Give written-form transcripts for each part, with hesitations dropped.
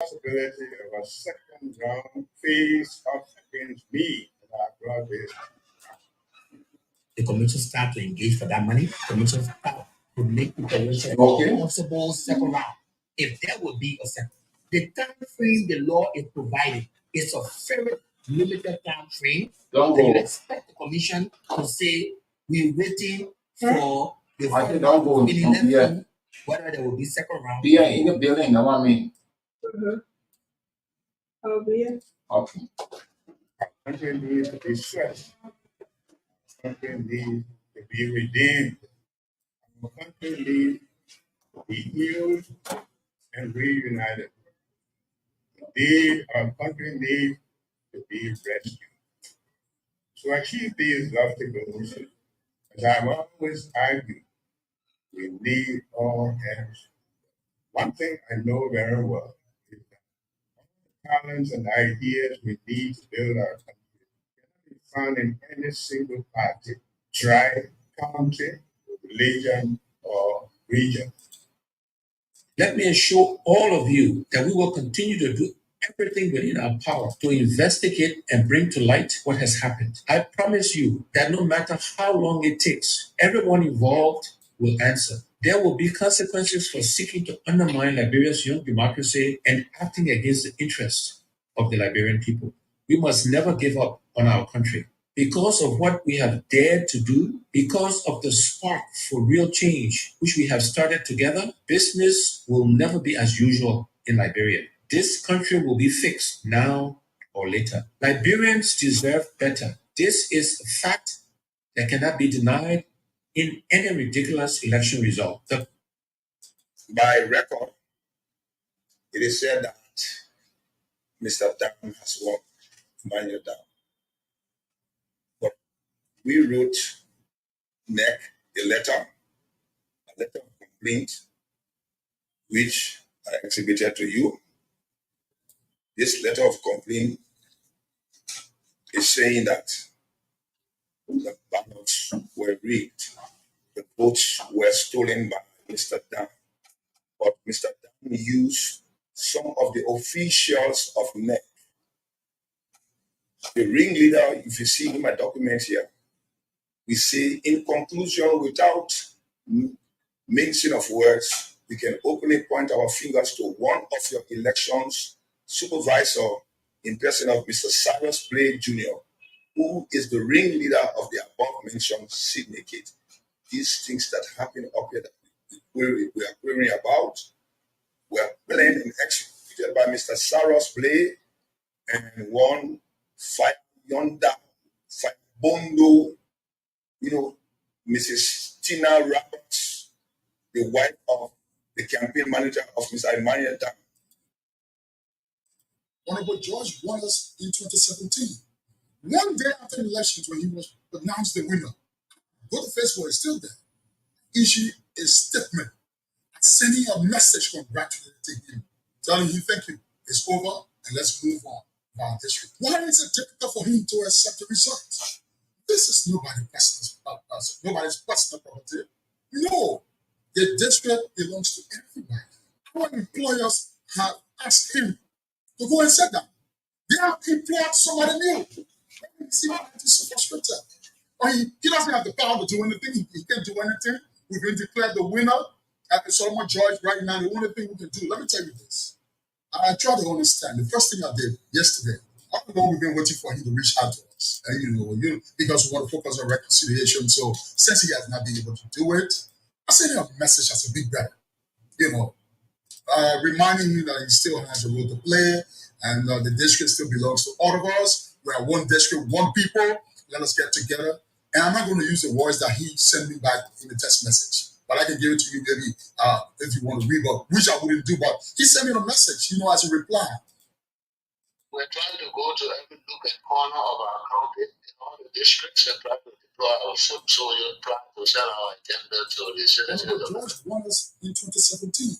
Possibility of a second round face-off against me and our broad-based. The commission start to engage for that money. The commission start to make preparation for a possible second round. If there will be a second, the time frame the law is providing is a very limited time frame. And you expect the commission to say we're waiting for the final whether there will be second round. Yeah, in the building, no one mean. I'll be here. Okay. Country needs to be stretched. Country needs to be redeemed. Our country needs to be healed and reunited. Indeed, our country needs to be rescued. To achieve these lofty goals, as I've always argued, we need all hands. One thing I know very well is that talents and ideas we need to build our country cannot be found in any single party, tribe, county, religion, or region. Let me assure all of you that we will continue to do everything within our power to investigate and bring to light what has happened. I promise you that no matter how long it takes, everyone involved will answer. There will be consequences for seeking to undermine Liberia's young democracy and acting against the interests of the Liberian people. We must never give up on our country. Because of what we have dared to do, because of the spark for real change which we have started together, business will never be as usual in Liberia. This country will be fixed now or later. Liberians deserve better. This is a fact that cannot be denied in any ridiculous election result. By record, it is said that Mr. Down has won Manuel Down. But we wrote NEC a letter of complaint, which I exhibited to you. This letter of complaint is saying that the ballots were rigged, the votes were stolen by Mr. Dan, but Mr. Dan used some of the officials of NEC. The ringleader, if you see in my document here, we say, in conclusion, without mixing of words, we can openly point our fingers to one of your elections supervisor in person of Mr. Cyrus Blade Jr., who is the ringleader of the above-mentioned syndicate. These things that happen up here that we are querying about were planned and executed by Mr. Cyrus Blade and one Five Yonda, Five Bondo, Mrs. Tina Roberts, the wife of the campaign manager of Mr. Emmanuel Dan. Honorable George won us in 2017. One day after the elections, when he was announced the winner, Boniface was still there. Issued a statement and sending a message congratulating him, telling him thank you, it's over, and let's move on with our district. Why is it difficult for him to accept the result? This is nobody's personal property. No, the district belongs to everybody. Our employers have asked him to go and sit down. They have employed somebody new. See why it is so frustrated. Or he doesn't have the power to do anything. He can't do anything. We've been declared the winner at the Solomon George right now. The only thing we can do, let me tell you this. I try to understand. The first thing I did yesterday, I don't know, we've been waiting for him to reach out to us. Because we want to focus on reconciliation. So since he has not been able to do it, I sent him a message as a big brother, reminding him that he still has a role to play and the district still belongs to all of us. We are one district, one people. Let us get together. And I'm not going to use the words that he sent me back in the text message. But I can give it to you maybe if you want to read, but which I wouldn't do. But he sent me a message, as a reply. We're trying to go to every nook and corner of our county in all the districts and try to deploy our foot soldiers, try to sell our agenda to the citizens. George won us in 2017.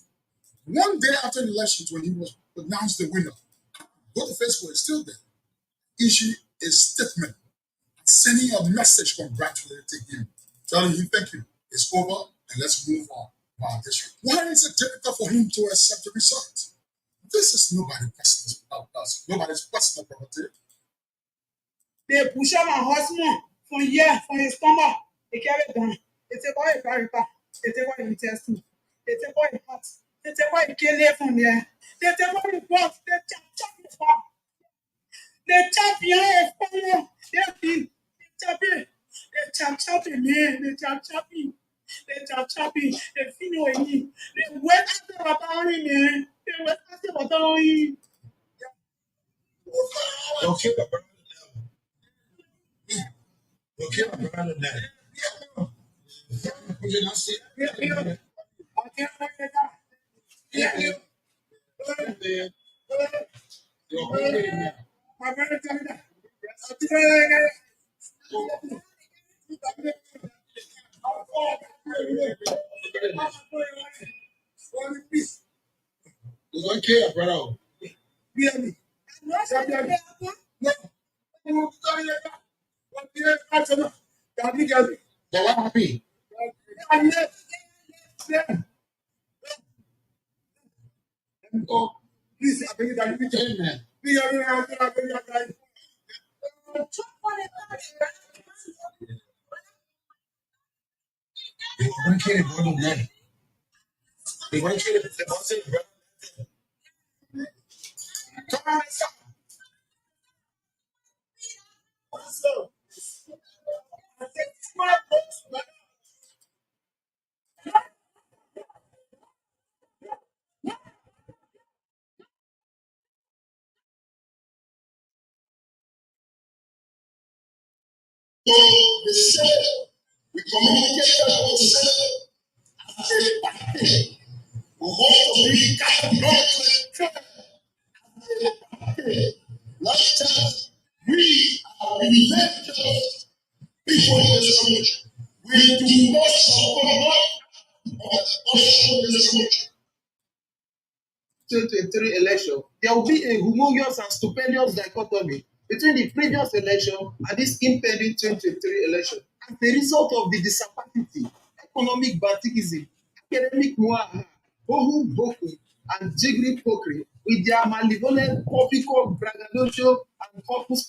One day after the elections, when he was announced the winner, Boniface was still there. Issued a statement, sending a message congratulating him, telling him thank you, it's over, and let's move on with our district. Why is it difficult for him to accept the result? This is nobody's personal property. They push up my husband from here, from his stomach. They carry it down. They take all his character. They take all his intestine. They take all his heart. They take all his kidney from there. They take all his blood. They chop his heart. They chop behind his phone. They chop it. They chop it, man. They chop it. They chop it. They feel it. They wet after about him, man. They wet after about him. Okay, okay, My brother tell me that. There's one kid, brother. Really? The one happy. Oh, Please, I beg you that you can. amen. The one kid, brother, man. The one kid, the boss, brother. Come on, stop. So they said, we communicated with the Senate. We want to be categorically last time we are religious people in this community. We do not support abortion in this community. 2023 election, there will be a humongous and stupendous dichotomy between the previous election and this impending 2023 election. As a result of the disapathy, economic banditism, academic noir, bohu boku, and jiggery pokery with their malevolent, poppycock, braggadocio, and purpose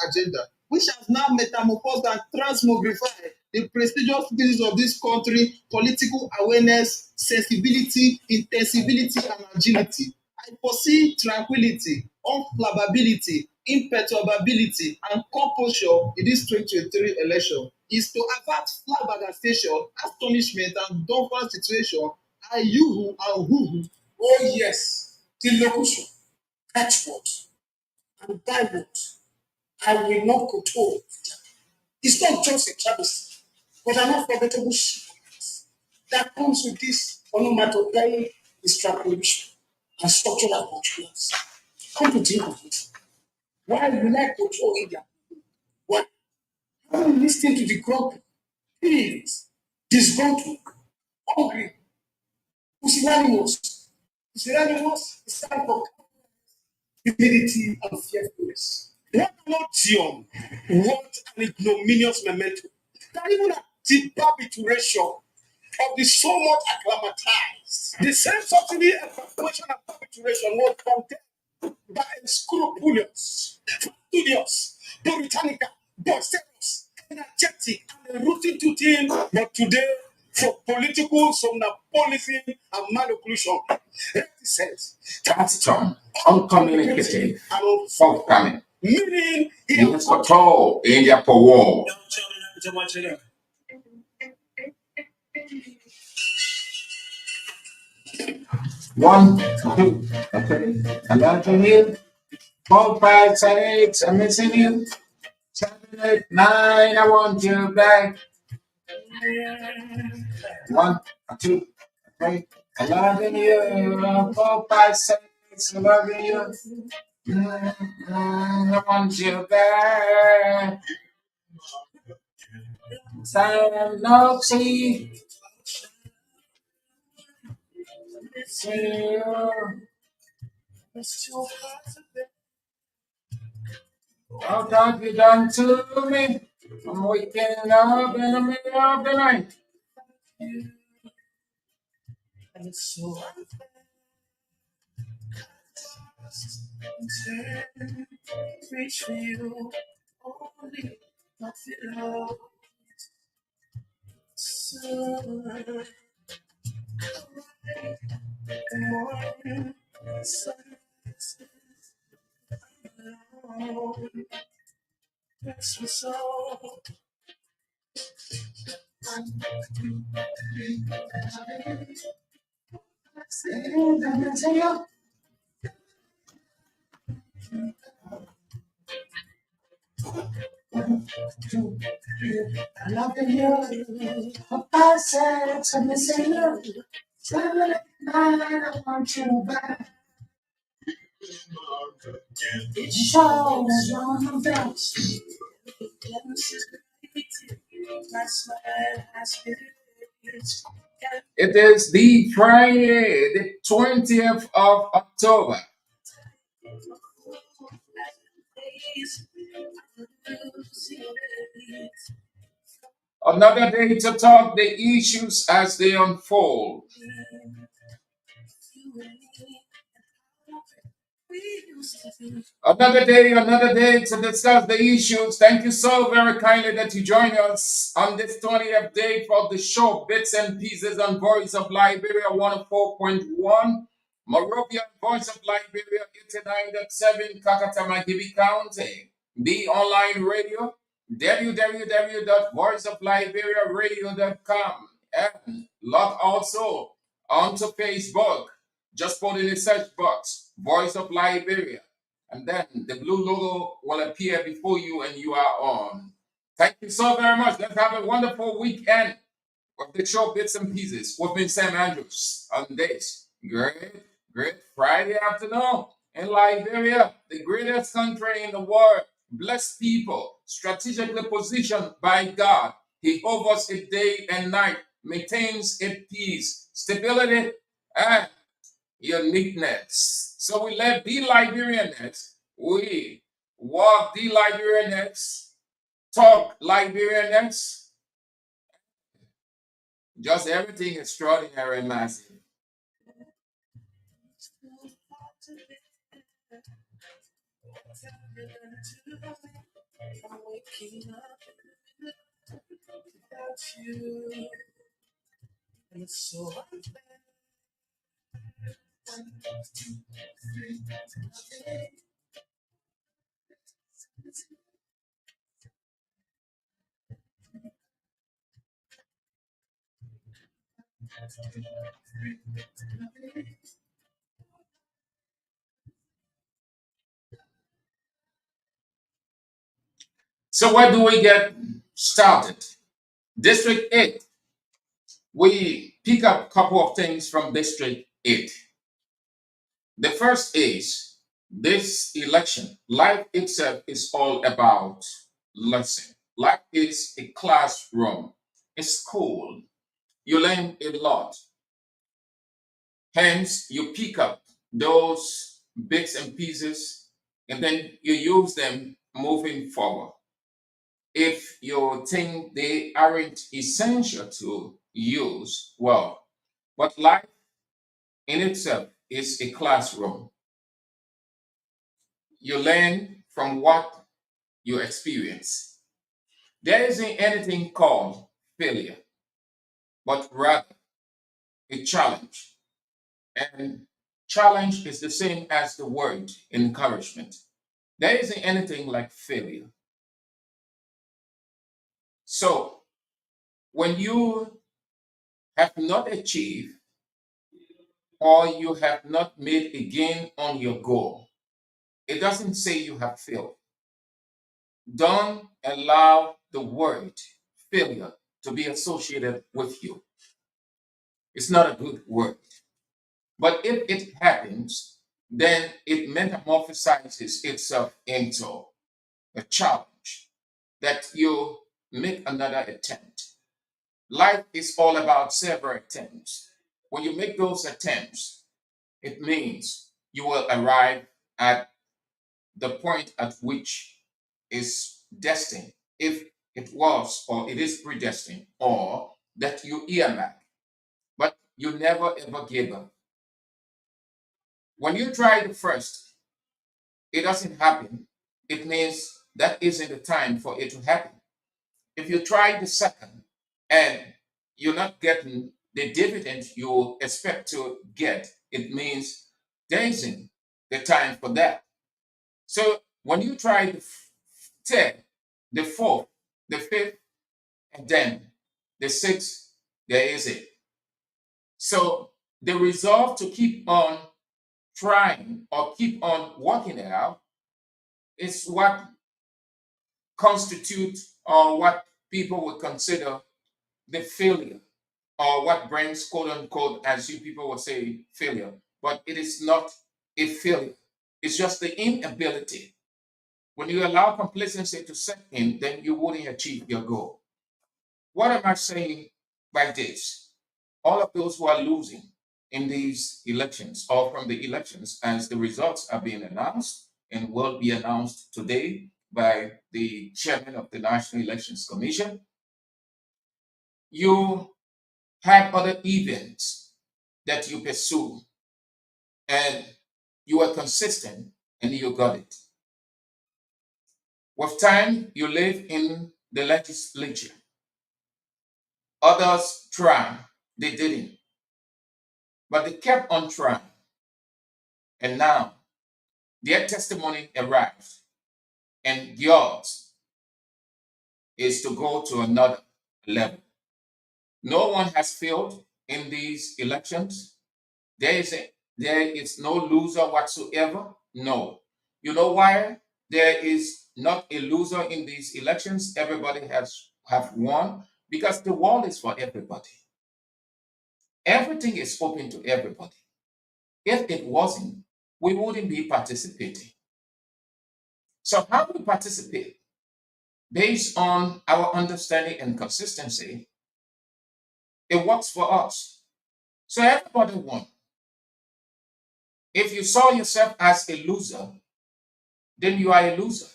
agenda, which has now metamorphosed and transmogrified the prestigious citizens of this country, political awareness, sensibility, intensibility, and agility. I foresee tranquility, unflappability, imperturbability, and composure in this 2023 election is to avert flabbergastation, astonishment, and dumbfounded situation. Are you and who? Oh, yes. The locution, catchword, and byword. I will not control. It's not just a travesty, but an unforgettable shipment that comes with this onomatopoeic extrapolation and structural controls. Come to think of it. Why will I control India? Why? Having listened to the grumpy, please, disgruntled, hungry, pusillanimous. Pusillanimous is time for humility and fearfulness. What an odium, what an ignominious memento. That even a deeper perpetuation of the so much acclimatized. The same subsidy and perpetuation and perpetuation was condemned by scrupulous, fastidious, puritanical, boisterous, energetic, and rooted to things, but today for political somnambulism and manipulation, reticence, Taciturn, uncommunicative, and forthcoming. meaning he He has control India for war. One, two, okay. I'm not to you. 4, 5, 6, I'm missing you. 7, 8, 9, I want you back. 1, 2, 3, I love you. 4, 5, 6, I love you. I want you back. Sam no tea. See you. What have you done to me? I'm waking up in the middle of the night. turn, reach for you, only nothing else. Sun, morning, sunrise, alone, that's what's all. I love you. I said to missing you. Traveling mine, I want you back. It shows your best. It is the Friday, the 20th of October. Another day to talk the issues as they unfold. Another day to discuss the issues. Thank you so very kindly that you join us on this 20th day for the show Bits and Pieces on Voice of Liberia 104.1, Morovia Voice of Liberia 89.7, Kakatamagibi County, the online radio, www.voiceofliberiaradio.com, and log also onto Facebook. Just put in the search box, Voice of Liberia, and then the blue logo will appear before you and you are on. Thank you so very much. Let's have a wonderful weekend of the show Bits and Pieces with me, Sam Andrews, on this great Friday afternoon in Liberia, the greatest country in the world. Blessed people, strategically positioned by God. He hovers it day and night, maintains it peace, stability, and uniqueness. So we let the Liberianness, we walk the Liberianness, talk Liberianness, just everything extraordinary and massive. I'm waking up without you. And it's so unfair. So where do we get started? District 8. We pick up a couple of things from District 8. The first is this election. Life itself is all about lesson. Life is a classroom, a school. You learn a lot. Hence, you pick up those bits and pieces and then you use them moving forward. If you think they aren't essential to use, well, but life in itself is a classroom. You learn from what you experience. There isn't anything called failure, but rather a challenge. And challenge is the same as the word encouragement. There isn't anything like failure. So when you have not achieved or you have not made a gain on your goal, it doesn't say you have failed. Don't allow the word failure to be associated with you. It's not a good word. But if it happens, then it metamorphosizes itself into a challenge that you make another attempt. Life is all about several attempts. When you make those attempts, it means you will arrive at the point at which is destined, if it was or it is predestined, or that you earmark, but you never ever give up. When you try the first, it doesn't happen, it means that isn't the time for it to happen. If you try the second and you're not getting the dividend you expect to get, it means there isn't the time for that. So when you try the third, the fourth, the fifth, and then the sixth, there is it. So the resolve to keep on trying or keep on working it out is what constitutes or what people would consider the failure, or what brings quote unquote, as you people would say, failure. But it is not a failure. It's just the inability. When you allow complacency to set in, then you wouldn't achieve your goal. What am I saying by this? All of those who are losing in these elections or from the elections, as the results are being announced and will be announced today by the chairman of the National Elections Commission, you have other events that you pursue and you are consistent and you got it. With time, you live in the legislature. Others try, they didn't, but they kept on trying. And now their testimony arrives, and yours is to go to another level. No one has failed in these elections. There is no loser whatsoever. No. You know why there is not a loser in these elections? Everybody have won because the world is for everybody. Everything is open to everybody. If it wasn't, we wouldn't be participating. So how we participate based on our understanding and consistency, it works for us. So everybody won. If you saw yourself as a loser, then you are a loser.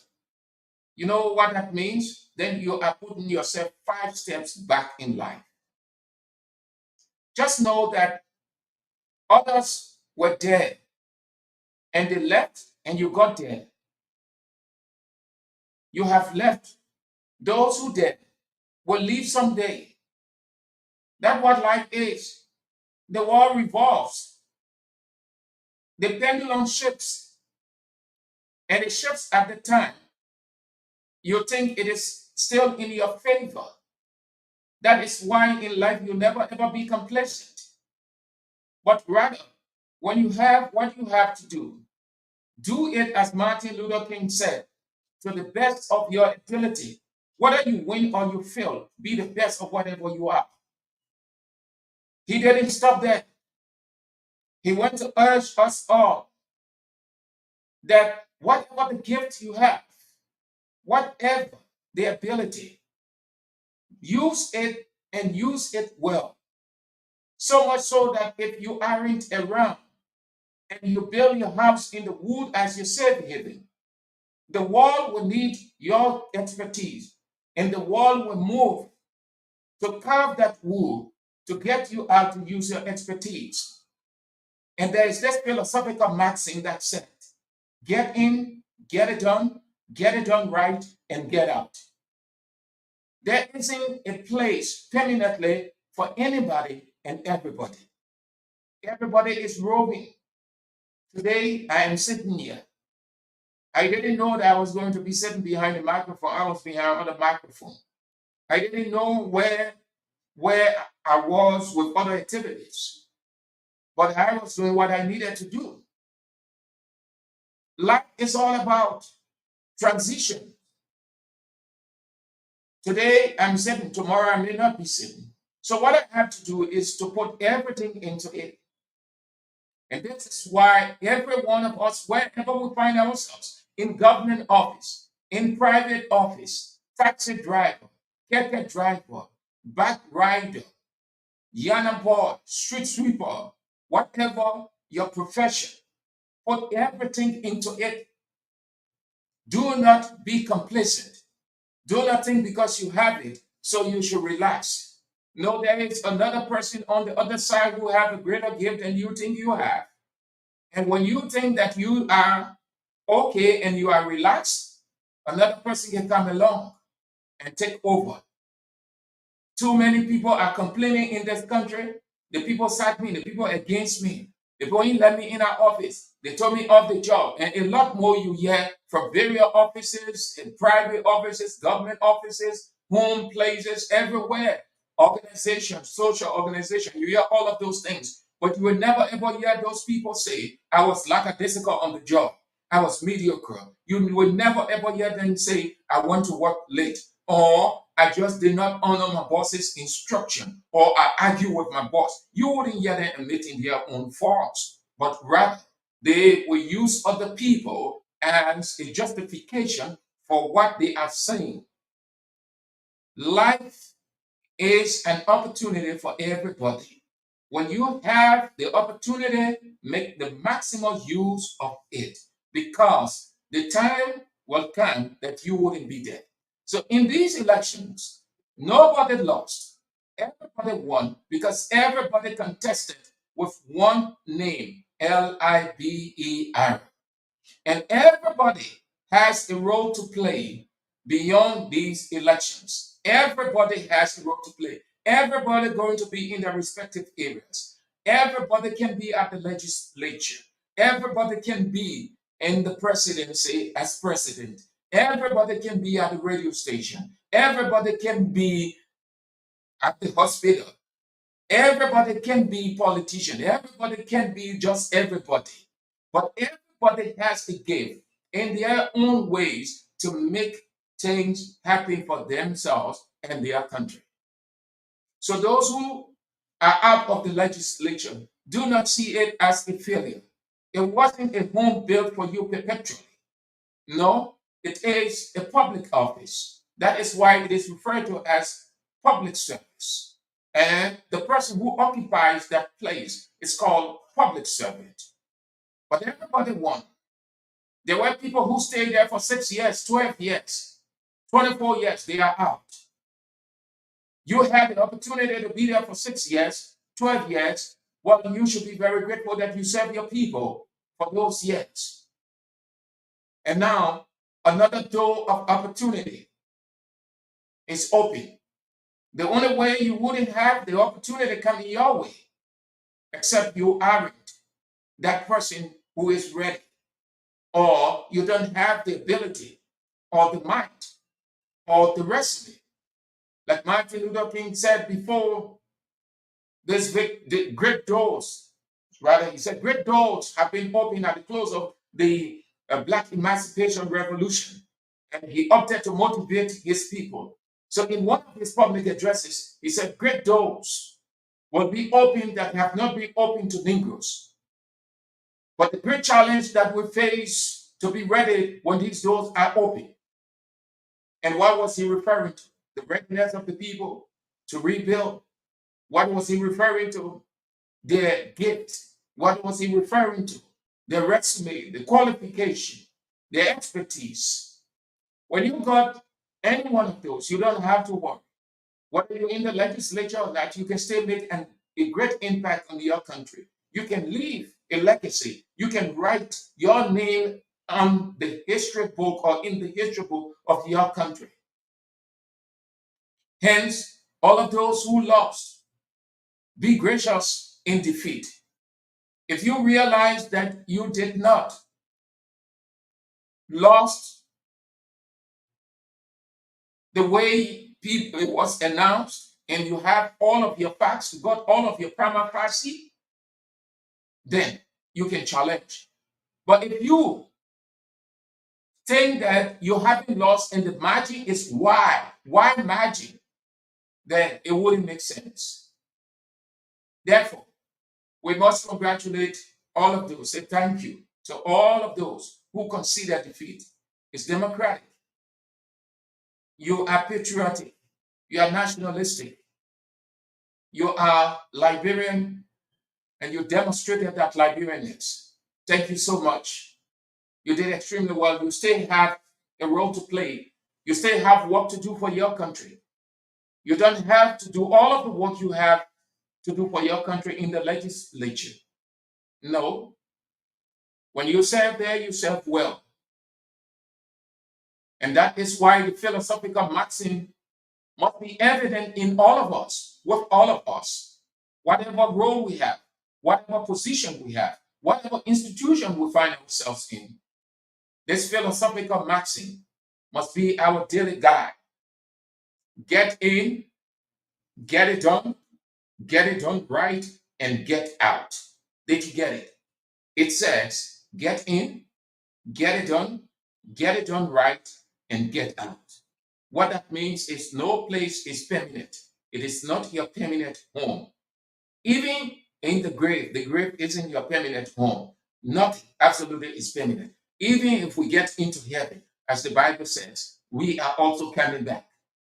You know what that means? Then you are putting yourself 5 steps back in life. Just know that others were there and they left and you got there. You have left. Those who did will leave someday. That's what life is. The world revolves. The pendulum shifts. And it shifts at the time you think it is still in your favor. That is why in life you never ever be complacent. But rather, when you have what you have to do it as Martin Luther King said, to the best of your ability. Whether you win or you fail, be the best of whatever you are. He didn't stop there. He went to urge us all that whatever the gift you have, whatever the ability, use it and use it well. So much so that if you aren't around and you build your house in the wood as your safe haven, the world will need your expertise and the world will move to carve that wood to get you out to use your expertise. And there is this philosophical maxim that said, get in, get it done right, and get out. There isn't a place permanently for anybody and everybody. Everybody is roving. Today, I am sitting here. I didn't know that I was going to be sitting behind the microphone. I was behind another microphone. I didn't know where I was with other activities. But I was doing what I needed to do. Life is all about transition. Today, I'm sitting. Tomorrow, I may not be sitting. So what I have to do is to put everything into it. And this is why every one of us, wherever we find ourselves, in government office, in private office, taxi driver, keke driver, back rider, yana boy, street sweeper, whatever your profession, put everything into it. Do not be complacent. Do not think because you have it, so you should relax. No, there is another person on the other side who have a greater gift than you think you have. And when you think that you are okay, and you are relaxed, another person can come along and take over. Too many people are complaining in this country. The people side me, the people against me. The people ain't let me in our office. They told me off the job. And a lot more you hear from various offices, in private offices, government offices, home places, everywhere. Organization, social organization. You hear all of those things. But you will never ever hear those people say, I was lackadaisical on the job. I was mediocre. You will never ever hear them say, I want to work late, or I just did not honor my boss's instruction, or I argue with my boss. You wouldn't hear them admitting their own faults, but rather they will use other people as a justification for what they are saying. Life is an opportunity for everybody. When you have the opportunity, make the maximum use of it, because the time will come that you wouldn't be there. So in these elections, nobody lost. Everybody won because everybody contested with one name, Liber. And everybody has a role to play beyond these elections. Everybody has a role to play. Everybody going to be in their respective areas. Everybody can be at the legislature. Everybody can be in the presidency as president. Everybody can be at the radio station. Everybody can be at the hospital. Everybody can be politician. Everybody can be just everybody. But everybody has to give in their own ways to make things happen for themselves and their country. So those who are out of the legislature, do not see it as a failure. It wasn't a home built for you perpetually. No, it is a public office. That is why it is referred to as public service. And the person who occupies that place is called public servant. But everybody won. There were people who stayed there for 6 years, 12 years, 24 years, they are out. You had the opportunity to be there for 6 years, 12 years. Well, you should be very grateful that you served your people for those years. And now another door of opportunity is open. The only way you wouldn't have the opportunity coming your way, except you aren't that person who is ready, or you don't have the ability, or the mind, or the resume. Like Martin Luther King said before, the great doors, rather, he said, great doors have been opened at the close of the Black Emancipation Revolution. And he opted to motivate his people. So in one of his public addresses, he said, great doors will be opened that have not been opened to Negroes. But the great challenge that we face to be ready when these doors are open. And what was he referring to? The readiness of the people to rebuild. What was he referring to? Their gift. What was he referring to? Their resume, the qualification, their expertise. When you got any one of those, you don't have to worry. Whether you're in the legislature or not, you can still make a great impact on your country. You can leave a legacy. You can write your name on the history book or in the history book of your country. Hence, all of those who lost, be gracious in defeat. If you realize that you did not lost the way it was announced, and you have all of your facts, you got all of your prima facie, then you can challenge. But if you think that you haven't lost and the margin is wide margin, then it wouldn't make sense. Therefore, we must congratulate all of those, say thank you to all of those who consider defeat. It's democratic. You are patriotic. You are nationalistic. You are Liberian, and you demonstrated that Liberianness. Thank you so much. You did extremely well. You still have a role to play. You still have work to do for your country. You don't have to do all of the work you have to do for your country in the legislature. No. When you serve there, you serve well. And that is why the philosophical maxim must be evident in all of us, with all of us. Whatever role we have, whatever position we have, whatever institution we find ourselves in, this philosophical maxim must be our daily guide. Get in, get it done right, and get out. Did you get it? It says, get in, get it done right, and get out. What that means is no place is permanent. It is not your permanent home. Even in the grave isn't your permanent home. Nothing absolutely is permanent. Even if we get into heaven, as the Bible says, we are also coming back.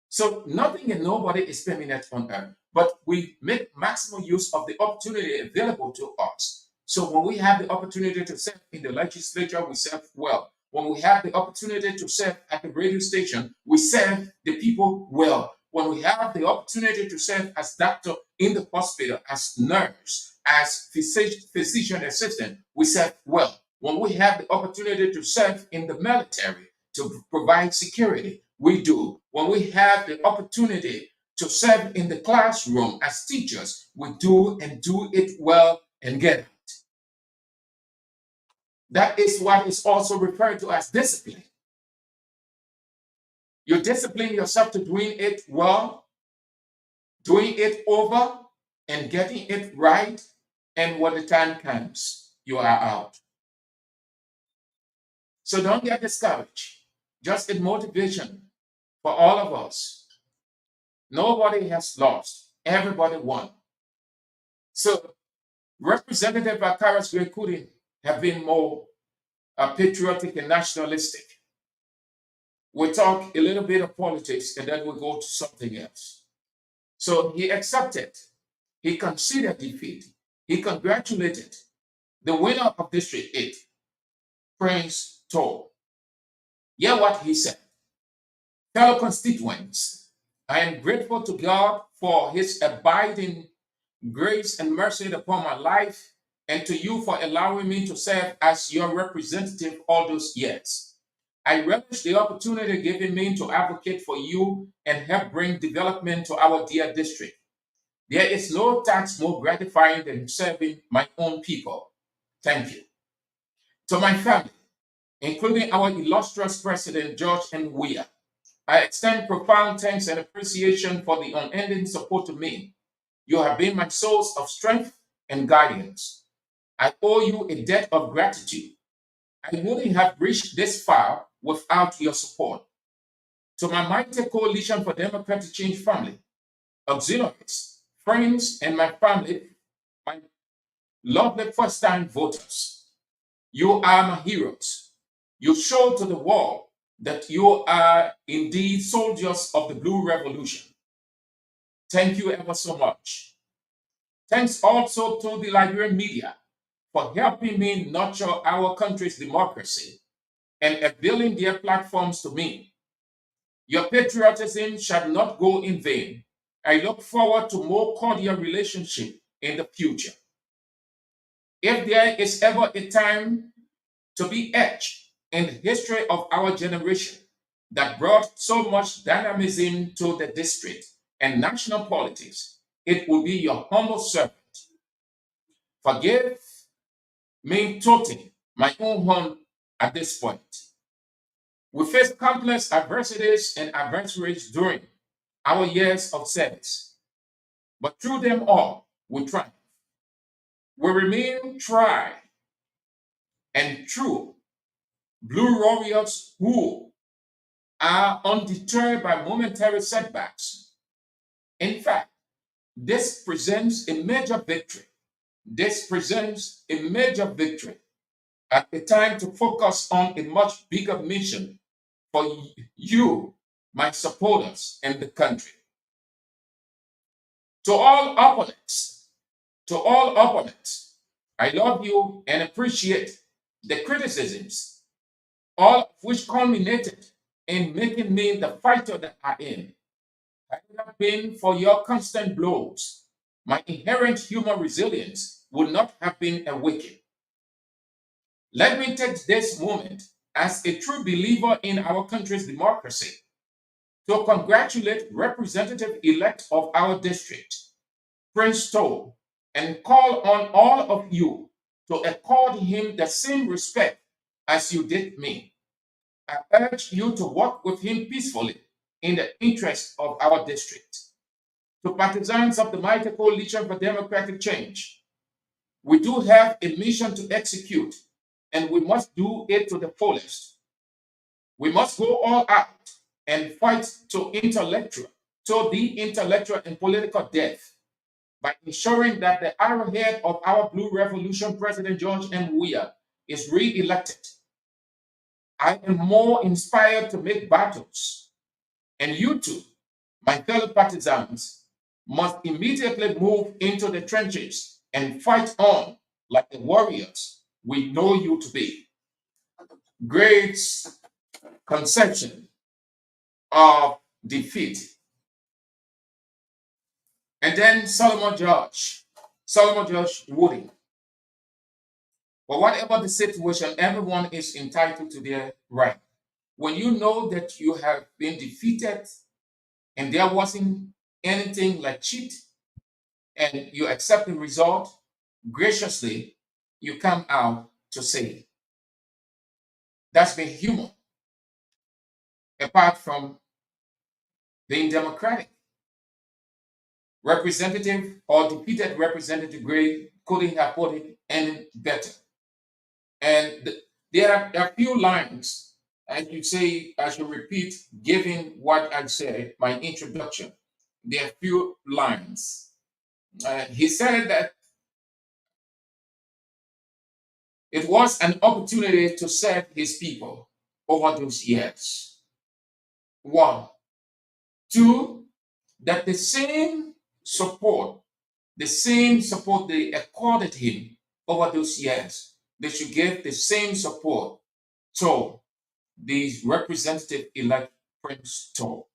So nothing and nobody is permanent on earth, but we make maximum use of the opportunity available to us. So when we have the opportunity to serve in the legislature, we serve well. When we have the opportunity to serve at the radio station, we serve the people well. When we have the opportunity to serve as doctor in the hospital, as nurse, as physician assistant, we serve well. When we have the opportunity to serve in the military, to provide security, we do. When we have the opportunity to serve in the classroom as teachers, we do and do it well and get it. That is what is also referred to as discipline. You discipline yourself to doing it well, doing it over, and getting it right. And when the time comes, you are out. So don't get discouraged. Just a motivation for all of us. Nobody has lost. Everybody won. So Representative Akaras Gray couldn't have been more patriotic and nationalistic. We'll talk a little bit of politics and then we'll go to something else. So he accepted. He considered defeat. He congratulated the winner of District 8, Prince Toll. Hear what he said. Fellow constituents, I am grateful to God for his abiding grace and mercy upon my life and to you for allowing me to serve as your representative all those years. I relish the opportunity given me to advocate for you and help bring development to our dear district. There is no task more gratifying than serving my own people. Thank you. To my family, including our illustrious President George N. Weah, I extend profound thanks and appreciation for the unending support to me. You have been my source of strength and guidance. I owe you a debt of gratitude. I wouldn't have reached this far without your support. To my mighty Coalition for Democratic Change family, auxiliaries, friends, and my family, my lovely first-time voters, you are my heroes. You show to the world that you are indeed soldiers of the Blue Revolution. Thank you ever so much. Thanks also to the Liberian media for helping me nurture our country's democracy and availing their platforms to me. Your patriotism shall not go in vain. I look forward to more cordial relationship in the future. If there is ever a time to be etched in the history of our generation that brought so much dynamism to the district and national politics, it will be your humble servant. Forgive me totally my own horn at this point. We faced countless adversities and adversaries during our years of service, but through them all, we triumphed. We remain tried and true blue warriors who are undeterred by momentary setbacks. In fact, this presents a major victory. This presents a major victory at a time to focus on a much bigger mission for you, my supporters, and the country. To all opponents, I love you and appreciate the criticisms, all of which culminated in making me the fighter that I am. Had it not been for your constant blows, my inherent human resilience would not have been awakened. Let me take this moment as a true believer in our country's democracy, to congratulate representative-elect of our district, Prince Toll, and call on all of you to accord him the same respect as you did me. I urge you to work with him peacefully in the interest of our district. To partisans of the Mighty Coalition for Democratic Change, we do have a mission to execute, and we must do it to the fullest. We must go all out and fight to the intellectual and political death by ensuring that the arrowhead of our Blue Revolution, President George M. Weah, is re-elected. I am more inspired to make battles, and you too, my fellow partisans, must immediately move into the trenches and fight on like the warriors we know you to be. Great conception of defeat. And then Solomon George Wooding. But whatever the situation, everyone is entitled to their right. When you know that you have been defeated and there wasn't anything like cheat, and you accept the result graciously, you come out to say it. That's being human. Apart from being democratic, Representative or defeated Representative Gray couldn't have put it any better. And there are a few lines, as you say, I should repeat, given what I said, my introduction. There are few lines. He said that it was an opportunity to serve his people over those years. 1. 2, that the same support they accorded him over those years, they should give the same support to the representative-elect Prince Toll.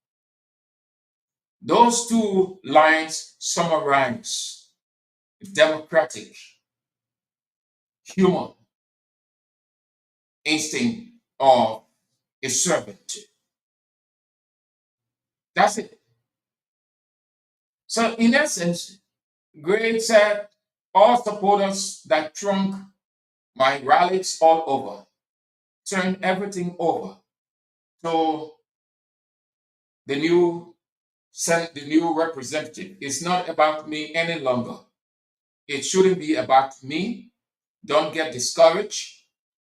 Those 2 lines summarize democratic, human instinct of a servant. That's it. So in essence, Gray said, all supporters that trunk my rallies all over, turn everything over to the new representative. It's not about me any longer. It shouldn't be about me. Don't get discouraged.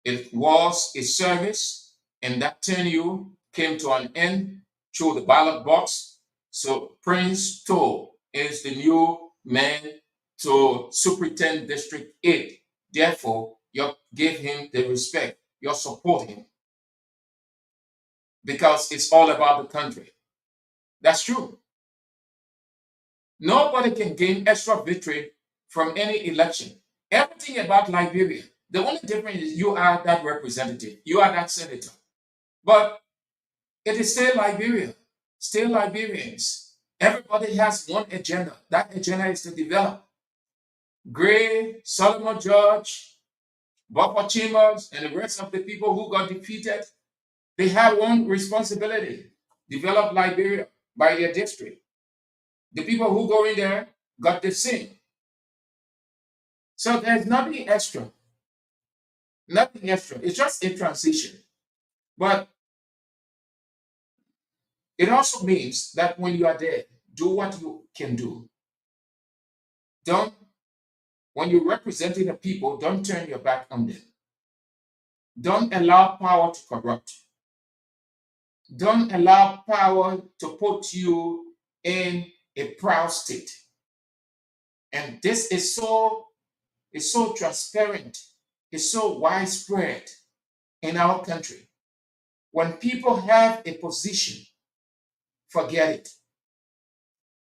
It was a service, and that tenure came to an end through the ballot box. So Prince Toll is the new man to superintend District 8. Therefore, you give him the respect, you support him, because it's all about the country. That's true. Nobody can gain extra victory from any election. Everything about Liberia, the only difference is you are that representative, you are that senator. But it is still Liberia, still Liberians. Everybody has one agenda. That agenda is to develop. Gray, Solomon George, Bopper Chambers, and the rest of the people who got defeated, they have one responsibility: develop Liberia by their district. The people who go in there got the same. So there's nothing extra. Nothing extra. It's just a transition. But it also means that when you are there, do what you can do. When you're representing the people, don't turn your back on them. Don't allow power to corrupt. Don't allow power to put you in a proud state. And this is so transparent, it's so widespread in our country. When people have a position, forget it.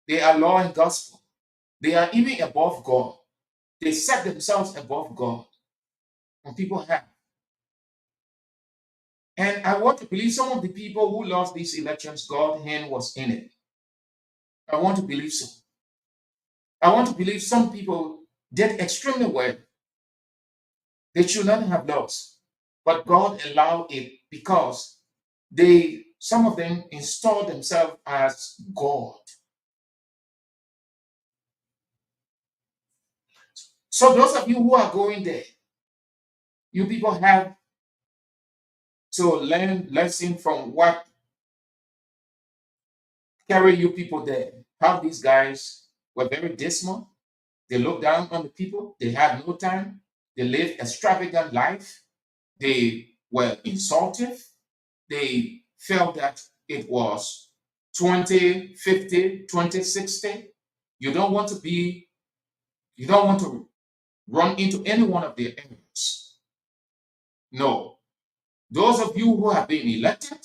They are law and gospel. They are even above God. They set themselves above God. When people have. And I want to believe some of the people who lost these elections, God's hand was in it. I want to believe so. I want to believe some people did extremely well. They should not have lost. But God allowed it because some of them installed themselves as God. So those of you who are going there, you people have to learn lesson from what carry you people there. How these guys were very dismal. They looked down on the people. They had no time. They lived extravagant life. They were insultive. They felt that it was 2050, 2060. You don't want to run into any one of their enemies. No. Those of you who have been elected,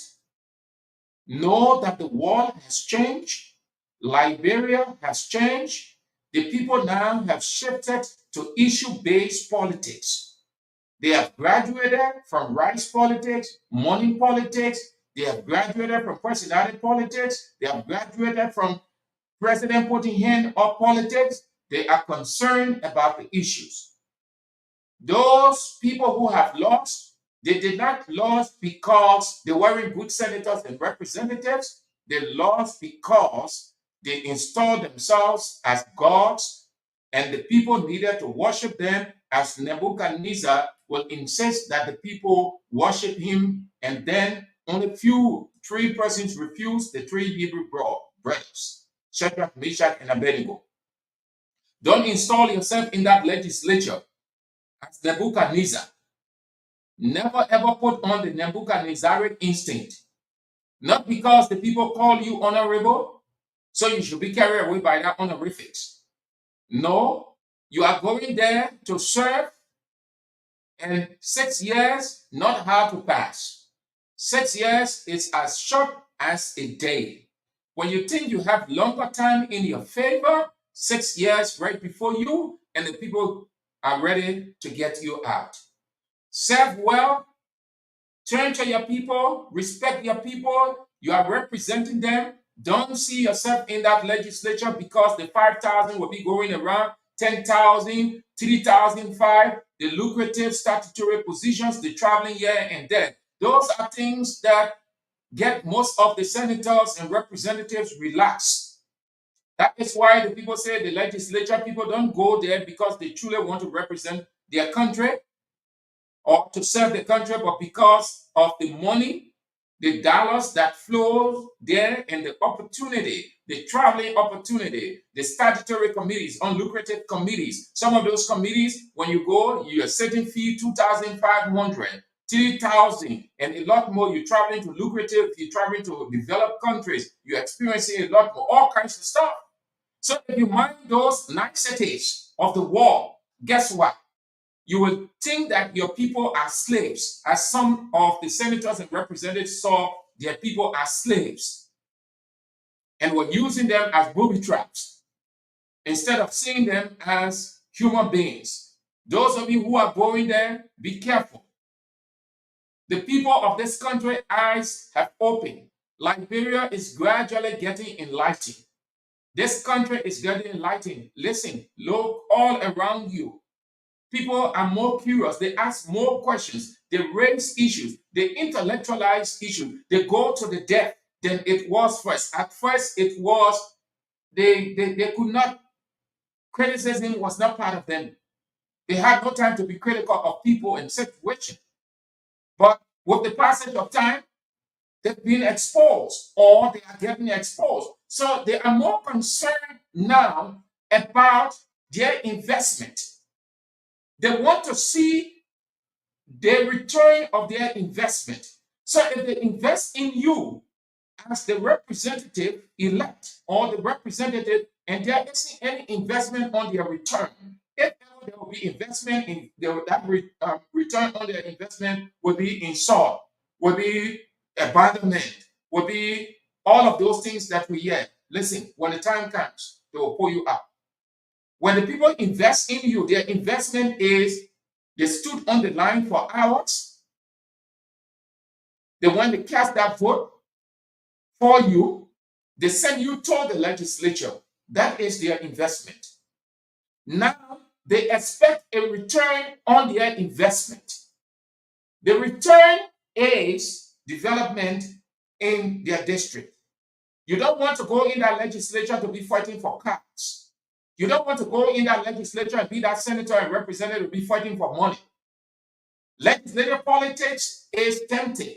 know that the world has changed. Liberia has changed. The people now have shifted to issue-based politics. They have graduated from rice politics, money politics. They have graduated from personality politics. They have graduated from president putting hand on politics. They are concerned about the issues. Those people who have lost, they did not lose because they weren't good senators and representatives. They lost because they installed themselves as gods, and the people needed to worship them, as Nebuchadnezzar will insist that the people worship him, and then only three persons refused, the three Hebrew brothers, Shadrach, Meshach, and Abednego. Don't install yourself in that legislature as Nebuchadnezzar. Never ever put on the Nebuchadnezzaric instinct. Not because the people call you honorable, so you should be carried away by that honorifics. No, you are going there to serve, and 6 years, not hard to pass. 6 years is as short as a day. When you think you have longer time in your favor, 6 years right before you, and the people are ready to get you out. Serve well, turn to your people, respect your people. You are representing them. Don't see yourself in that legislature because the 5,000 will be going around, 10,000, 3,005, the lucrative statutory positions, the traveling here and there. Those are things that get most of the senators and representatives relaxed. That is why the people say the legislature people don't go there because they truly want to represent their country or to serve the country, but because of the money, the dollars that flow there, and the opportunity, the traveling opportunity, the statutory committees, unlucrative committees. Some of those committees, when you go, you're setting fee 2,500, 3,000, and a lot more. You're traveling to lucrative, you're traveling to developed countries, you're experiencing a lot more, all kinds of stuff. So if you mind those niceties of the war, guess what? You will think that your people are slaves, as some of the senators and representatives saw their people as slaves and were using them as booby traps instead of seeing them as human beings. Those of you who are going there, be careful. The people of this country eyes have opened. Liberia is gradually getting enlightened. This country is getting enlightened. Listen, look all around you. People are more curious. They ask more questions. They raise issues. They intellectualize issues. They go to the depth than it was first. At first, it was, they could not, criticism was not part of them. They had no time to be critical of people and situations. But with the passage of time, they've been exposed or they are getting exposed. So they are more concerned now about their investment. They want to see the return of their investment. So if they invest in you as the representative elect or the representative, and there isn't any investment on their return, if there will be investment in that return on their investment will be insult, will be abandonment, will be all of those things that we hear. Listen, when the time comes, they will pull you up. When the people invest in you, their investment is they stood on the line for hours. They want to cast that vote for you. They send you to the legislature. That is their investment. Now they expect a return on their investment. The return is development in their district. You don't want to go in that legislature to be fighting for cars. You don't want to go in that legislature and be that senator and representative to be fighting for money. Legislative politics is tempting.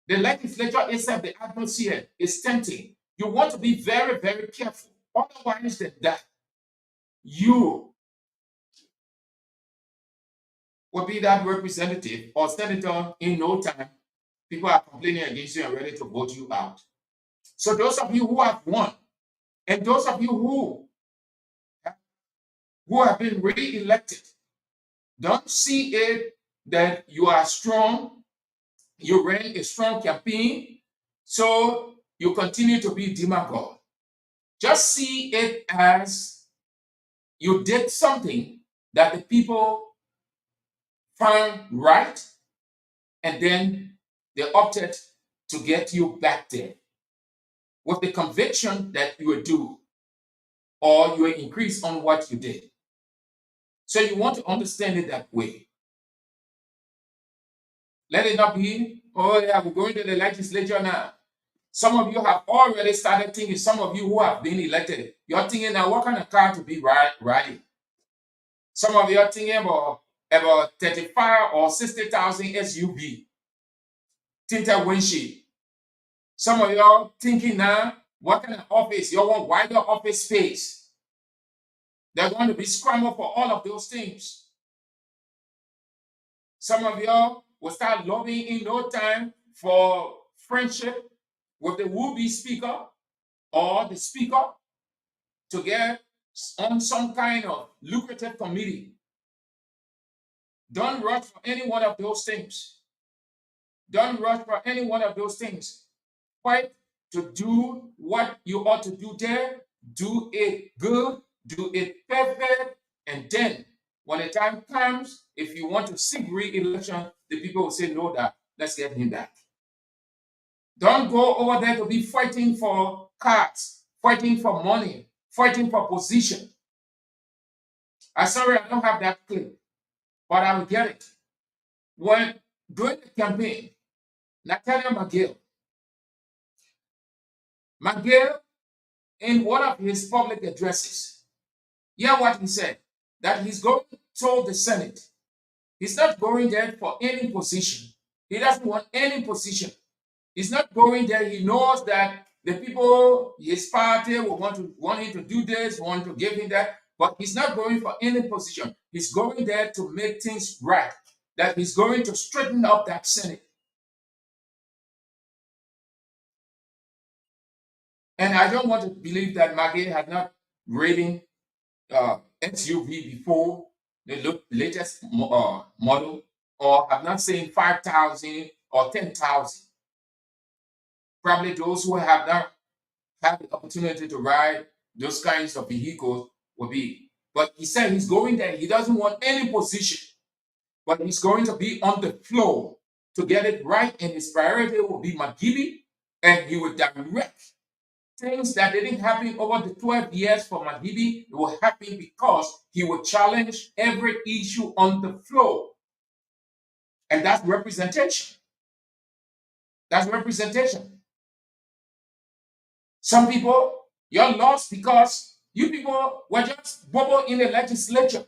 The legislature itself, the atmosphere is tempting. You want to be very, very careful. Otherwise than that, you will be that representative or senator in no time. People are complaining against you and ready to vote you out. So those of you who have won, and those of you who have been re-elected, don't see it that you are strong, you ran a strong campaign, so you continue to be demagogue. Just see it as you did something that the people found right, and then they opted to get you back there with the conviction that you will do or you will increase on what you did. So you want to understand it that way. Let it not be, oh yeah, we're going to the legislature now. Some of you have already started thinking, some of you who have been elected, you're thinking now, what kind of car to be riding? Some of you are thinking about 35 or 60,000 SUV, tinted windshield. Some of you are thinking now, what kind of office? You want wider office space. They're going to be scrambled for all of those things. Some of you will start lobbying in no time for friendship with the would-be speaker or the speaker to get on some kind of lucrative committee. Don't rush for any one of those things. Don't rush for any one of those things. Fight to do what you ought to do there. Do it good. Do it perfect. And then when the time comes, if you want to seek re-election, the people will say, no, that let's get him back. Don't go over there to be fighting for cards, fighting for money, fighting for position. I'm sorry, I don't have that clip, but I will get it. When during the campaign, Nathaniel McGill, in one of his public addresses, hear what he said, that he's going to the Senate. He's not going there for any position. He doesn't want any position. He's not going there. He knows that the people, his party will want him to do this, want to give him that, but he's not going for any position. He's going there to make things right, that he's going to straighten up that Senate. And I don't want to believe that McGill had not ridden SUV before, the latest model, or have not seen 5,000 or 10,000. Probably those who have not had the opportunity to ride those kinds of vehicles will be. But he said he's going there. He doesn't want any position, but he's going to be on the floor to get it right. And his priority will be McGibby, and he will direct things that didn't happen over the 12 years for McGibby. It will happen because he will challenge every issue on the floor. And that's representation. That's representation. Some people, you're lost because you people were just bubble in the legislature.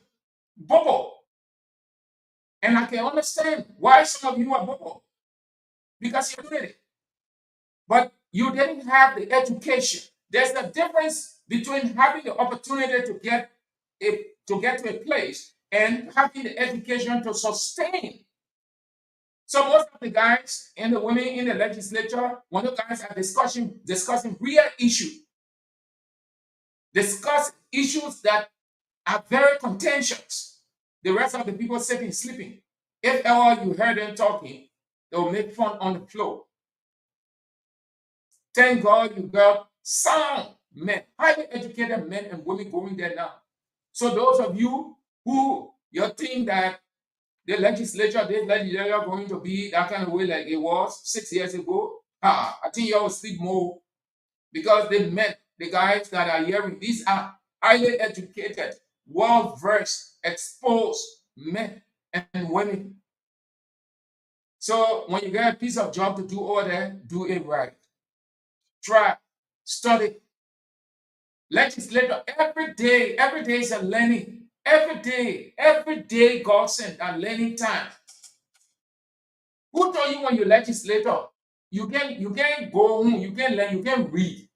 Bubble. And I can understand why some of you are bubble. Because you did it. But you didn't have the education. There's a difference between having the opportunity to get to a place and having the education to sustain. So most of the guys and the women in the legislature, when the guys are discussing real issues, discuss issues that are very contentious, the rest of the people sitting sleeping. If ever you heard them talking, they will make fun on the floor. Thank God you got sound men, highly educated men and women going there now. So those of you who you think that the legislature going to be that kind of way like it was 6 years ago, I think you all sleep more, because they met the guys that are hearing. These are highly educated, well-versed, exposed men and women. So when you get a piece of job to do over there, do it right. Try, study. Legislator, every day is a learning. Every day God sent a learning time. Who told you when you legislator, you can go home, you can learn, you can read.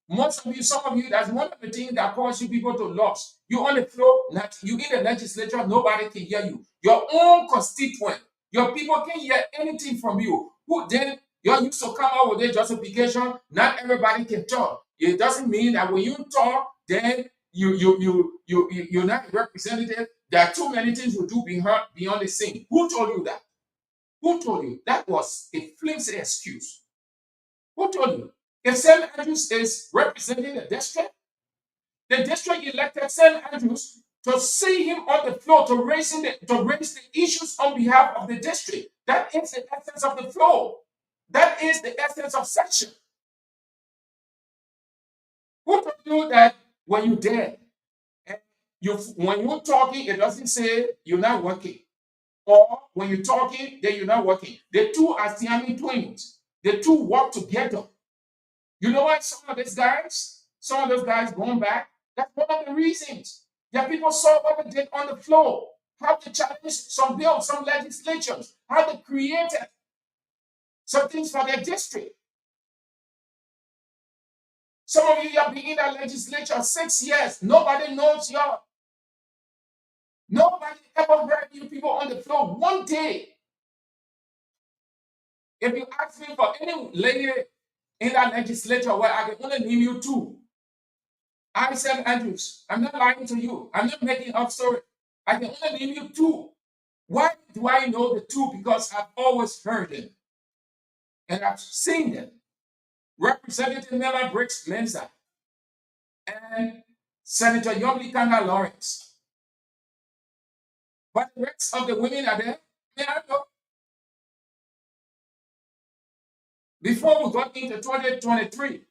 Most of you, some of you, that's one of the things that cause you people to lose. You on the floor, not you in the legislature, nobody can hear you. Your own constituent, your people can hear anything from you. Who then you're used to come out with a justification? Not everybody can talk. It doesn't mean that when you talk, then you're not representative. There are too many things we do beyond the scene. Who told you that? Who told you? That was a flimsy excuse. Who told you? If St. Andrews is representing the district elected St. Andrews to see him on the floor to raise the issues on behalf of the district. That is the essence of the floor. That is the essence of section. Who told you that when you're there, when you're talking, it doesn't say you're not working. Or when you're talking, then you're not working. The two are Siamese twins. The two work together. You know why some of those guys going back? That's one of the reasons. That people saw what they did on the floor. How they challenged some bills, some legislations, how they created some things for their district. Some of you have been in that legislature 6 years. Nobody knows y'all. Nobody ever heard you people on the floor one day. If you ask me for any lady in that legislature where I can only name you two, I said Andrews. I'm not lying to you. I'm not making up story. I can only name you two. Why do I know the two? Because I've always heard them. And I've seen them. Representative Mela Briggs Mensa and Senator Yomli Kanga Lawrence. But the rest of the women are there. May I know? Before we got into 2023,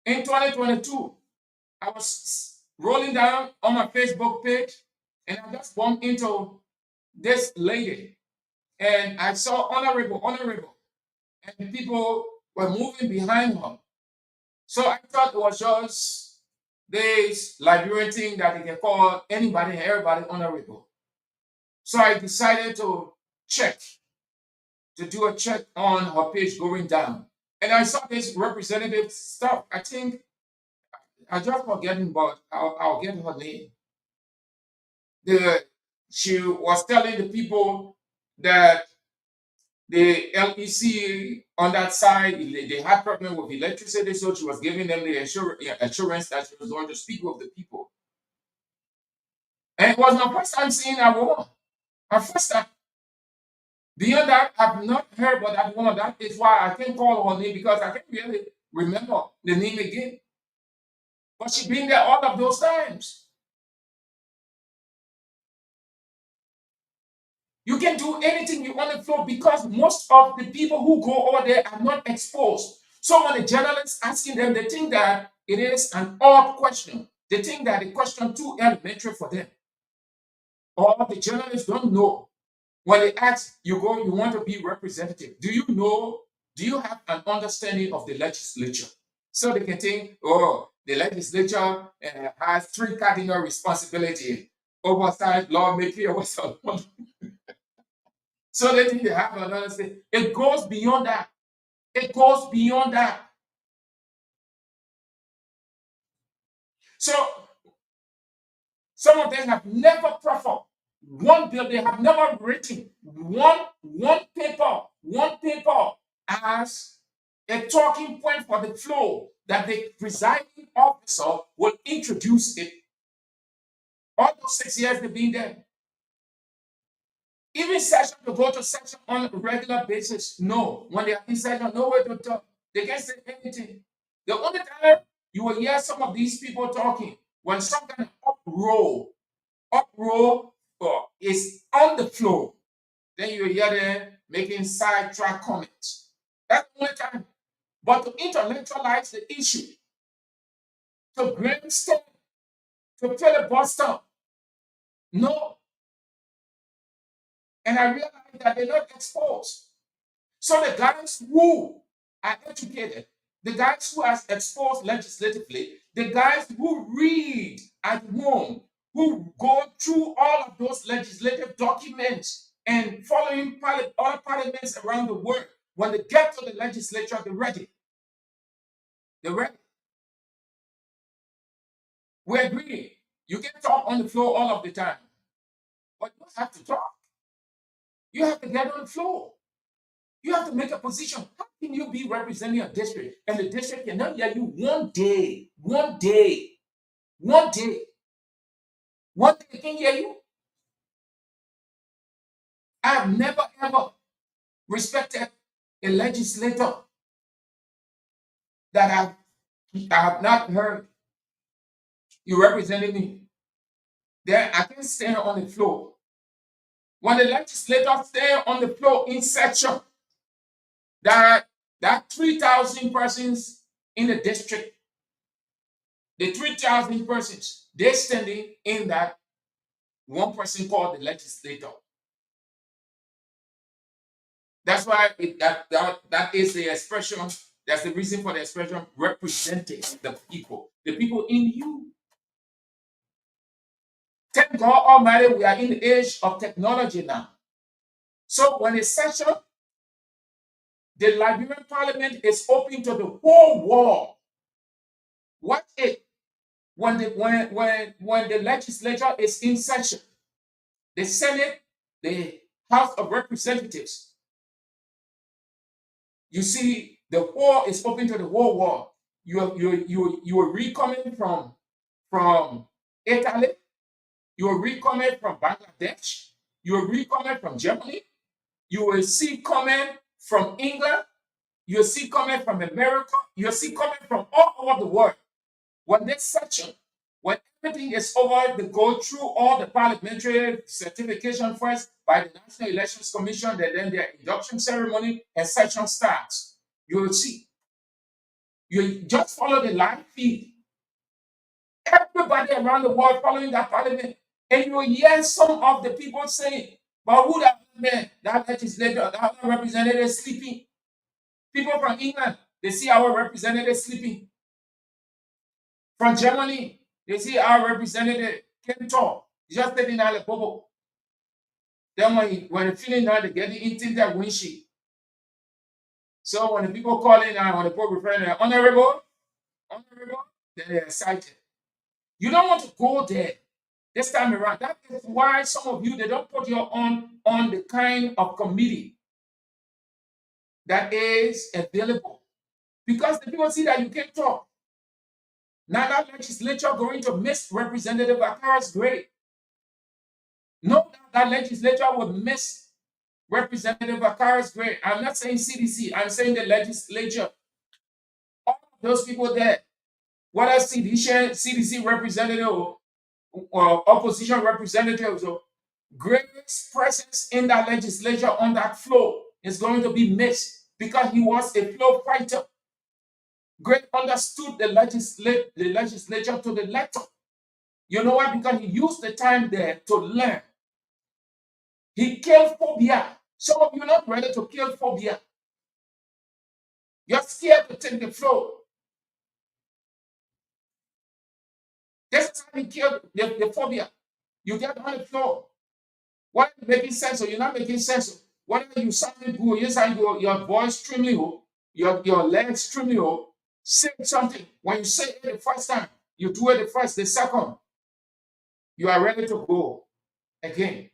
in 2022, I was rolling down on my Facebook page and I just bumped into this lady and I saw honorable, and people were moving behind her. So I thought it was just this Liberian thing that they can call anybody and everybody honorable. So I decided to do a check on her page going down. And I saw this representative stuff. I think I just forgetting, but I'll get her name. She was telling the people that the LEC on that side, they had problem with electricity, so she was giving them the assurance that she was going to speak with the people. And it was my first time seeing that woman. My first time. Beyond that, I've not heard about that woman. That is why I can't call her name because I can't really remember the name again. But she's been there all of those times. You can do anything you want to floor because most of the people who go over there are not exposed. So when the journalists asking them, they think that it is an odd question. They think that the question too elementary for them. Or the journalists don't know. When they ask, you want to be representative. Do you have an understanding of the legislature? So they can think, oh, the legislature has 3 cardinal responsibilities: oversight, lawmaking, oversight. So they think they have an understanding. It goes beyond that. It goes beyond that. So some of them have never proffered one bill. They have never written one paper as a talking point for the floor that the presiding officer will introduce it. All those 6 years they've been there. Even session to go to session on a regular basis. No. When they are in session, nowhere to talk. They can't say anything. The only time you will hear some of these people talking when some kind of uproar is on the floor. Then you hear them making sidetrack comments. That's the only time. But to intellectualize the issue, to grandstand, to filibuster, no. And I realized that they're not exposed. So the guys who are educated, the guys who are exposed legislatively, the guys who read at home, who go through all of those legislative documents and following other parliaments around the world, when they get to the legislature, they're ready. They're ready. We agree. You can talk on the floor all of the time, but you have to talk. You have to get on the floor. You have to make a position. How can you be representing a district and the district cannot hear you one day can hear you? I have never ever respected a legislator that I have not heard you representing me. Then I can stand on the floor. When the legislators stand on the floor in session, that 3,000 persons in the district, the 3,000 persons, they're standing in that one person called the legislator. That's why that is the expression. That's the reason for the expression representing the people in you. Thank God Almighty, we are in the age of technology now. So when a session, the Liberian Parliament is open to the whole world. What if when the legislature is in session, the Senate, the House of Representatives, you see the whole is open to the whole world. You are recoming from Italy, you are recoming from Bangladesh, you are recoming from Germany, you will see comment from England, you'll see comment from America, you'll see comment from all over the world. When this section, when everything is over, they go through all the parliamentary certification first by the National Elections Commission, then their induction ceremony, and session starts. You will see. You just follow the live feed. Everybody around the world following that parliament. And you will hear some of the people saying, but who that man, that legislator, that representative sleeping? People from England, they see our representative sleeping. From Germany, they see our representative can talk. Just sitting there like Bobo. Then when they're feeling now, they get into their windshield. So when the people call in and when the people refer to honorable, then they're excited. You don't want to go there this time around. That is why some of you, they don't put you on the kind of committee that is available. Because the people see that you can't talk. Now that legislature going to miss Representative Akara's grade. No, that legislature would miss Representative Akara's grade. I'm not saying CDC, I'm saying the legislature. All of those people there, whether CDC representative or opposition representatives, or greatest presence in that legislature on that floor is going to be missed because he was a floor fighter. Great understood the legislature to the letter. You know why? Because he used the time there to learn. He killed phobia. Some of you are not ready to kill phobia. You're scared to take the floor. This is how he killed the phobia. You get on the floor. Why are you making sense or you're not making sense? Whatever you sounded good, you sound your voice extremely low, your legs extremely low. Say something. When you say it the first time, you do it the first, the second, you are ready to go again.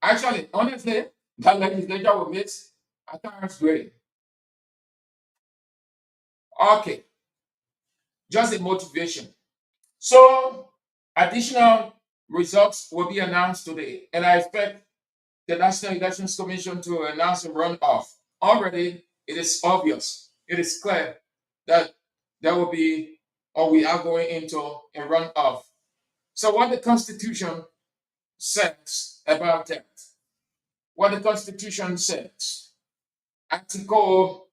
Actually, honestly, that legislature will miss Akara's grade. Okay, just a motivation. So, additional results will be announced today, and I expect the National Elections Commission to announce a runoff. Already, it is obvious, it is clear that there will be, or we are going into a runoff. So, what the Constitution says about that, what the Constitution says, Article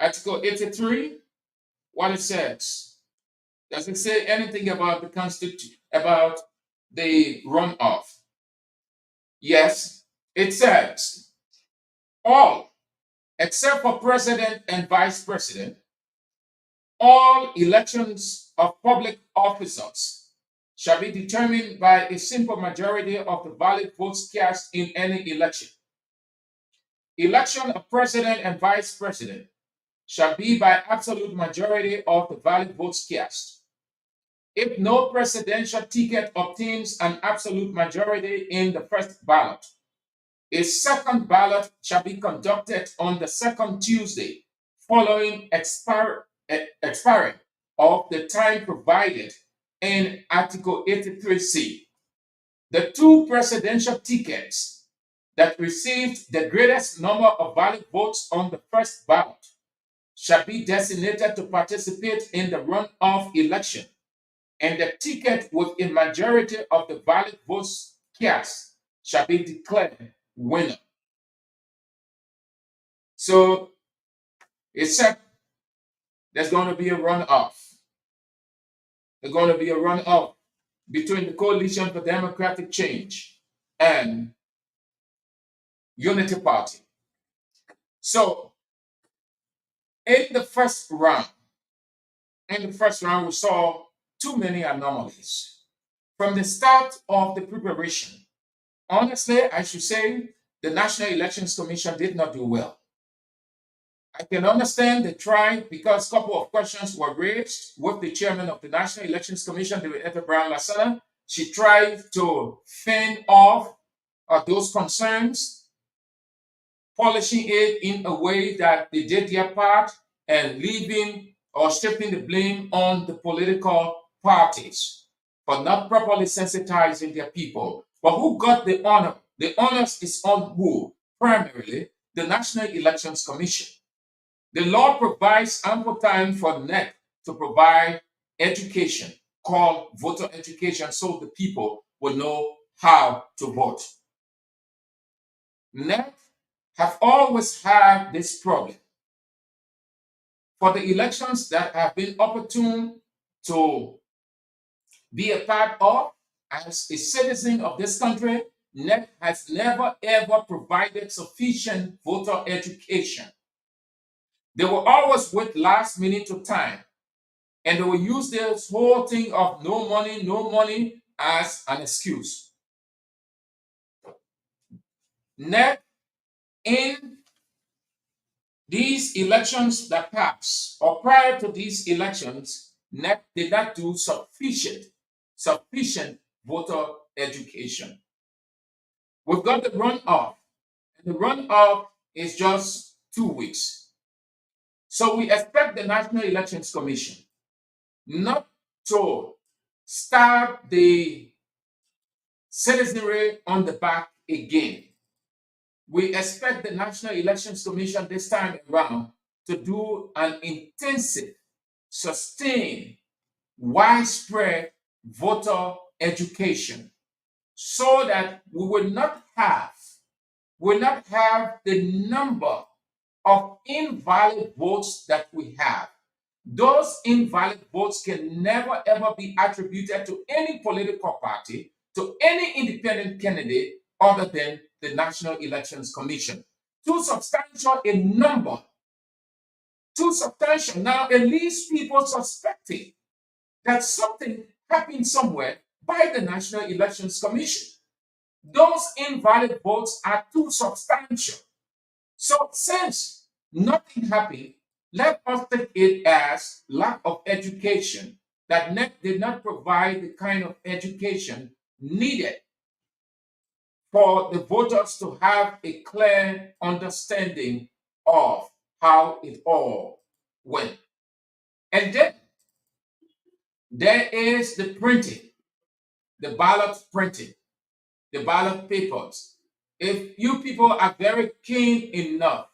83, what it says. Does it say anything about the Constitution, about the runoff. Yes, it says all, except for president and vice president, all elections of public officers shall be determined by a simple majority of the valid votes cast in any election. Election of president and vice president shall be by absolute majority of the valid votes cast. If no presidential ticket obtains an absolute majority in the first ballot, a second ballot shall be conducted on the second Tuesday following expiry of the time provided in Article 83C. The two presidential tickets that received the greatest number of valid votes on the first ballot shall be designated to participate in the runoff election, and the ticket with a majority of the valid votes cast shall be declared winner. So it said there's going to be a runoff. There's going to be a runoff between the Coalition for Democratic Change and Unity Party. So in the first round, we saw too many anomalies. From the start of the preparation, honestly, I should say the National Elections Commission did not do well. I can understand they tried because a couple of questions were raised with the chairman of the National Elections Commission, David Brown Lasana. She tried to fend off those concerns, polishing it in a way that they did their part and leaving or shifting the blame on the political parties for not properly sensitizing their people. But who got the honor? The honors is on who? Primarily, the National Elections Commission. The law provides ample time for NEC to provide education called voter education so the people will know how to vote. NEC have always had this problem. For the elections that have been opportune to be a part of as a citizen of this country, NEC has never ever provided sufficient voter education. They will always wait last minute to time, and they will use this whole thing of no money as an excuse. NEC, in these elections that passed, or prior to these elections, NEC did not do sufficient voter education. We've got the runoff, and the runoff is just 2 weeks. So we expect the National Elections Commission not to stab the citizenry on the back again. We expect the National Elections Commission this time around to do an intensive, sustained, widespread voter education so that we will not have the number of invalid votes that we have. Those invalid votes can never ever be attributed to any political party, to any independent candidate other than the National Elections Commission. Too substantial a number. Too substantial. Now, at least people suspecting that something happened somewhere by the National Elections Commission. Those invalid votes are too substantial. So since nothing happened, let us take it as lack of education, that NEC did not provide the kind of education needed for the voters to have a clear understanding of how it all went. And then there is the printing, the ballot printing, the ballot papers. If you people are very keen enough